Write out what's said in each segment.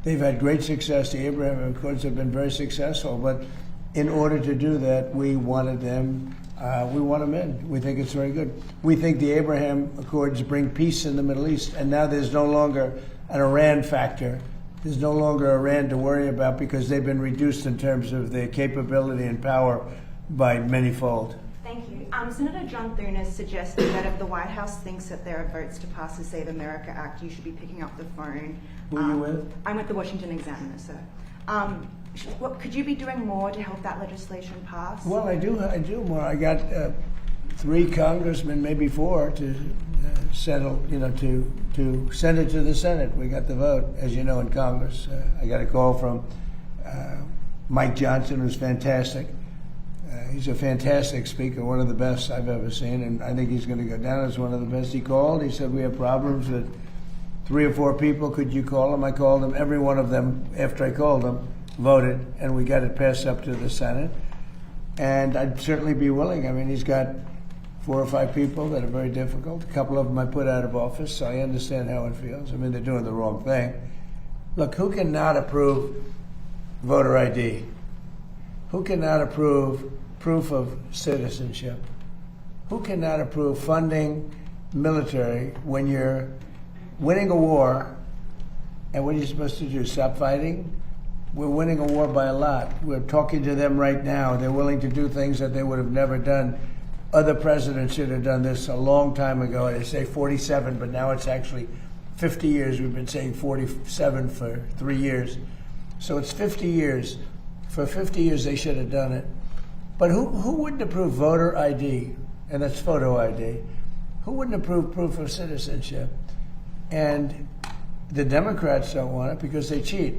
They've had great success. The Abraham Accords have been very successful, but in order to do that, we wanted them. We want them in. We think it's very good. We think the Abraham Accords bring peace in the Middle East, and now there's no longer an Iran factor. There's no longer Iran to worry about because they've been reduced in terms of their capability and power by manyfold. Thank you. Senator John Thune has suggested that if the White House thinks that there are votes to pass the Save America Act, you should be picking up the phone. Who are you with? I'm with the Washington Examiner, sir. Could you be doing more to help that legislation pass? Well, I do more. I got 3 congressmen, maybe 4, to settle, to send it to the Senate. We got the vote, as you know, in Congress. I got a call from Mike Johnson, who's fantastic. He's a fantastic speaker, one of the best I've ever seen, and I think he's going to go down as one of the best. He called. He said, we have problems with 3 or 4 people. Could you call them? I called them. Every one of them, after I called them, voted, and we got it passed up to the Senate. And I'd certainly be willing. I mean, he's got 4 or 5 people that are very difficult. A couple of them I put out of office, so I understand how it feels. I mean, they're doing the wrong thing. Look, who cannot approve voter ID? Who cannot approve proof of citizenship? Who cannot approve funding military when you're winning a war? And what are you supposed to do? Stop fighting? We're winning a war by a lot. We're talking to them right now. They're willing to do things that they would have never done. Other presidents should have done this a long time ago. They say 47, but now it's actually 50 years. We've been saying 47 for 3 years. So it's 50 years. For 50 years, they should have done it. But who wouldn't approve voter ID? And that's photo ID. Who wouldn't approve proof of citizenship? And the Democrats don't want it because they cheat.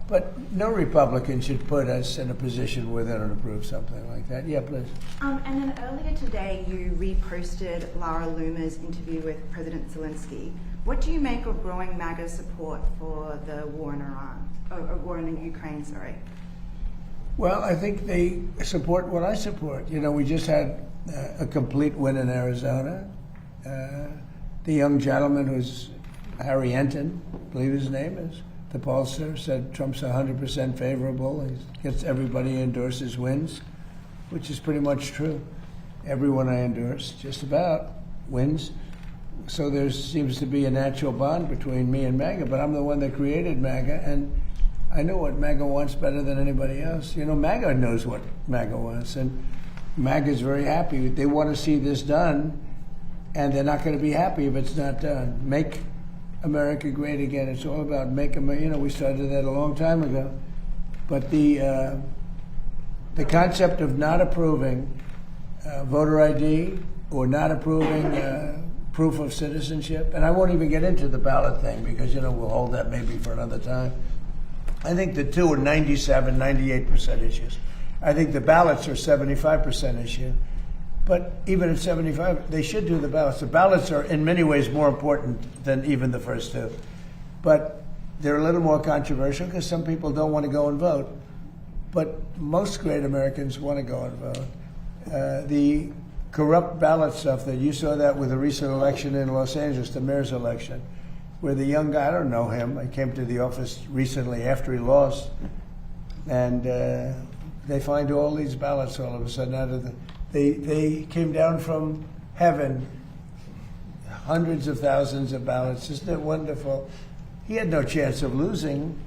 But no Republican should put us in a position where they don't approve something like that. Yeah, please. And then earlier today, you reposted Lara Loomer's interview with President Zelensky. What do you make of growing MAGA support for the war in Iran, or war in Ukraine? Sorry. Well, I think they support what I support. We just had a complete win in Arizona. The young gentleman who's Harry Enton, I believe his name is, the pollster, said Trump's 100% favorable. He gets everybody endorses wins, which is pretty much true. Everyone I endorse, just about, wins. So there seems to be a natural bond between me and MAGA, but I'm the one that created MAGA, and I know what MAGA wants better than anybody else. MAGA knows what MAGA wants, and MAGA is very happy. They want to see this done, and they're not going to be happy if it's not done. Make America great again. It's all about make America. We started that a long time ago. But the concept of not approving voter ID or not approving proof of citizenship, and I won't even get into the ballot thing because, we'll hold that maybe for another time. I think the two are 97, 98% issues. I think the ballots are 75% issue. But even at 75, they should do the ballots. The ballots are in many ways more important than even the first 2. But they're a little more controversial because some people don't want to go and vote. But most great Americans want to go and vote. The corrupt ballot stuff that you saw that with the recent election in Los Angeles, the mayor's election, where the young guy, I don't know him, I came to the office recently after he lost, and they find all these ballots all of a sudden out of the... They came down from heaven, hundreds of thousands of ballots. Isn't it wonderful? He had no chance of losing,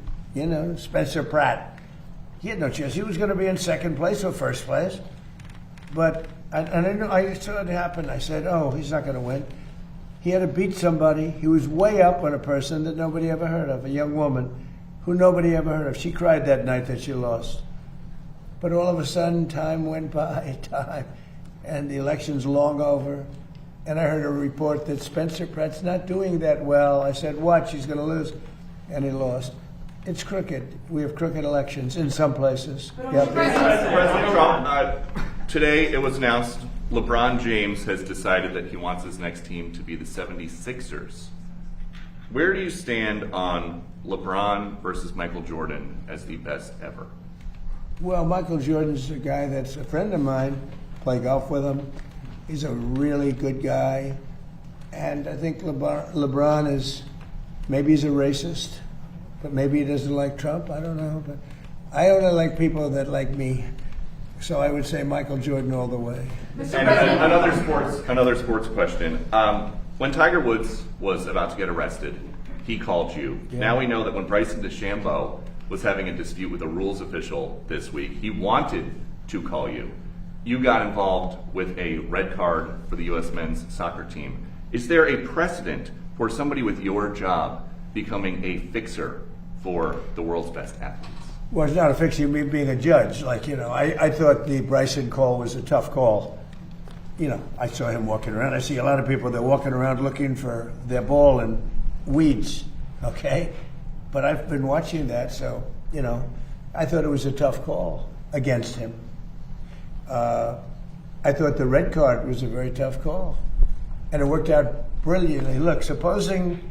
Spencer Pratt. He had no chance. He was going to be in second place or first place. But, I saw it happen. I said, he's not going to win. He had to beat somebody. He was way up on a person that nobody ever heard of, a young woman who nobody ever heard of. She cried that night that she lost. But all of a sudden, time went by, and the election's long over. And I heard a report that Spencer Pratt's not doing that well. I said, watch, he's going to lose. And he lost. It's crooked. We have crooked elections in some places. President Trump, today it was announced LeBron James has decided that he wants his next team to be the 76ers. Where do you stand on LeBron versus Michael Jordan as the best ever? Well, Michael Jordan's a guy that's a friend of mine. Play golf with him. He's a really good guy. And I think LeBron is, maybe he's a racist. but maybe he doesn't like Trump. I don't know, but I only like people that like me. So I would say Michael Jordan all the way. And another sports question. When Tiger Woods was about to get arrested, he called you. Yeah. Now we know that when Bryson DeChambeau was having a dispute with a rules official this week, he wanted to call you. You got involved with a red card for the U.S. men's soccer team. Is there a precedent for somebody with your job becoming a fixer for the world's best athletes? Well, it's not a fixing me being a judge. Like, I thought the Bryson call was a tough call. I saw him walking around. I see a lot of people, they're walking around looking for their ball in weeds, okay? But I've been watching that, so, I thought it was a tough call against him. I thought the red card was a very tough call. And it worked out brilliantly. Look, supposing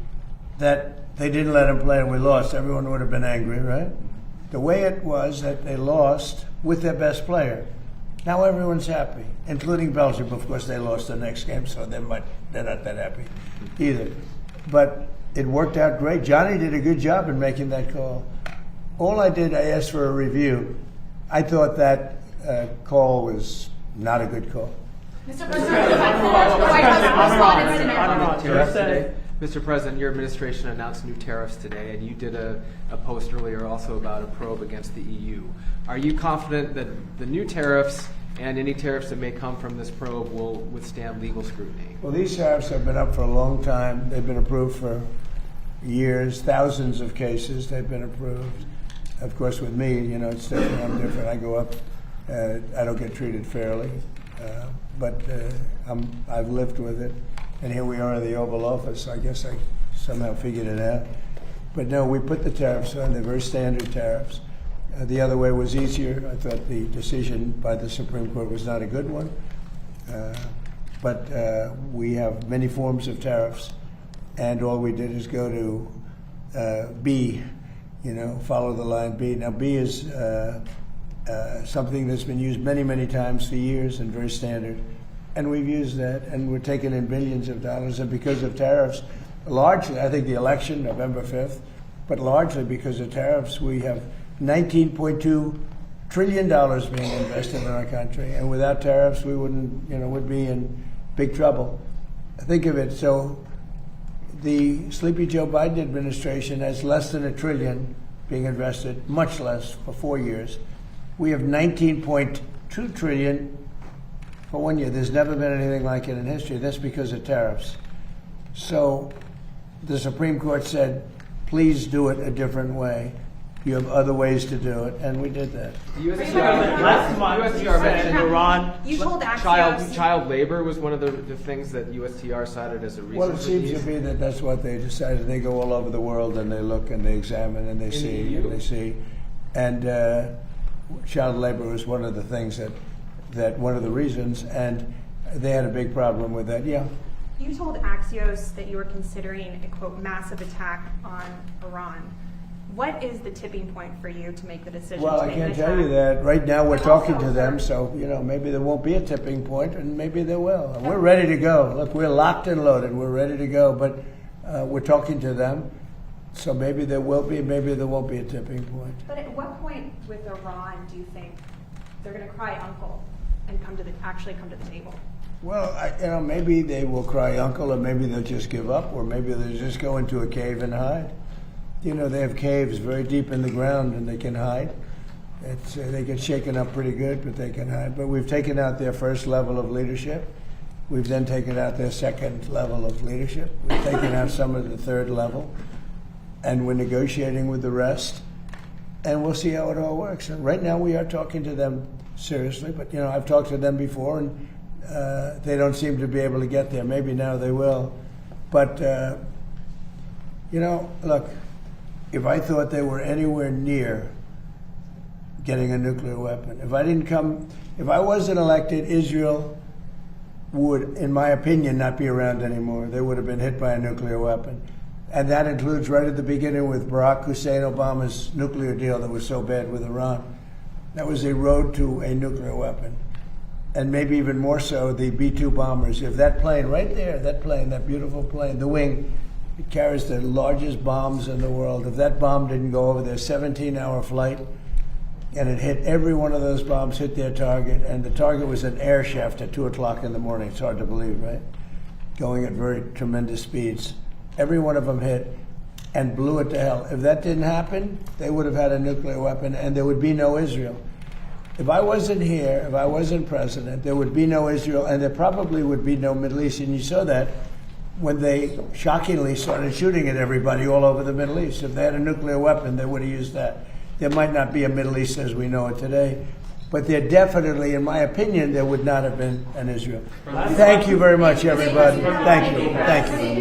that they didn't let him play and we lost, everyone would have been angry, right? The way it was that they lost with their best player. Now everyone's happy, including Belgium. Of course, they lost the next game, so they're not that happy either. But it worked out great. Johnny did a good job in making that call. All I did, I asked for a review. I thought that call was not a good call. Mr. President, the White House responded Tariffs today. Mr. President, your administration announced new tariffs today, and you did a post earlier also about a probe against the EU. Are you confident that the new tariffs and any tariffs that may come from this probe will withstand legal scrutiny? Well, these tariffs have been up for a long time. They've been approved for years, thousands of cases they've been approved. Of course, with me, it's different. I'm different. I go up. I don't get treated fairly, but I've lived with it. And here we are in the Oval Office. I guess I somehow figured it out. But no, we put the tariffs on. They're very standard tariffs. The other way was easier. I thought the decision by the Supreme Court was not a good one. But we have many forms of tariffs. And all we did is go to B, follow the line B. Now, B is something that's been used many, many times for years and very standard. And we've used that, and we're taking in billions of dollars. And because of tariffs, largely, I think the election, November 5th, but largely because of tariffs, we have $19.2 trillion being invested in our country. And without tariffs, we wouldn't, would be in big trouble. Think of it. So the Sleepy Joe Biden administration has less than $1 trillion being invested, much less for 4 years. We have $19.2 trillion for 1 year. There's never been anything like it in history. That's because of tariffs. So the Supreme Court said, please do it a different way. You have other ways to do it, and we did that. USTR mentioned Iran. You told Axios. Child labor was one of the things that USTR cited as a reason. Well, it seems to be that that's what they decided. They go all over the world and they look and they examine and they see and they see. And child labor was one of the things that one of the reasons, and they had a big problem with that. Yeah. You told Axios that you were considering a, quote, massive attack on Iran. What is the tipping point for you to make the decision Well, to I make can't an tell you attack? that. Right now we're But talking also, to them, so, maybe there won't be a tipping point, and maybe there will. We're ready to go. Look, we're locked and loaded. We're ready to go, but we're talking to them, so maybe there will be, maybe there won't be a tipping point. But at what point with Iran do you think they're going to cry uncle and actually come to the table? Well, maybe they will cry uncle, or maybe they'll just give up, or maybe they'll just go into a cave and hide. They have caves very deep in the ground, and they can hide. They get shaken up pretty good, but they can hide. But we've taken out their first level of leadership. We've then taken out their second level of leadership. We've taken out some of the third level, and we're negotiating with the rest. And we'll see how it all works. And right now, we are talking to them seriously. But I've talked to them before, and they don't seem to be able to get there. Maybe now they will. But look. If I thought they were anywhere near getting a nuclear weapon, if I wasn't elected, Israel would, in my opinion, not be around anymore. They would have been hit by a nuclear weapon. And that includes right at the beginning with Barack Hussein Obama's nuclear deal that was so bad with Iran. That was a road to a nuclear weapon. And maybe even more so, the B-2 bombers. If that plane right there, that beautiful plane, the wing, It carries the largest bombs in the world. If that bomb didn't go over their 17-hour flight, and it hit every one of those bombs, hit their target, and the target was an air shaft at 2 o'clock in the morning. It's hard to believe, right? Going at very tremendous speeds. Every one of them hit and blew it to hell. If that didn't happen, they would have had a nuclear weapon, and there would be no Israel. If I wasn't here, if I wasn't president, there would be no Israel, and there probably would be no Middle East. And you saw that when they shockingly started shooting at everybody all over the Middle East. If they had a nuclear weapon, they would have used that. There might not be a Middle East as we know it today, but there definitely, in my opinion, there would not have been an Israel. Thank you very much, everybody. Thank you. Thank you.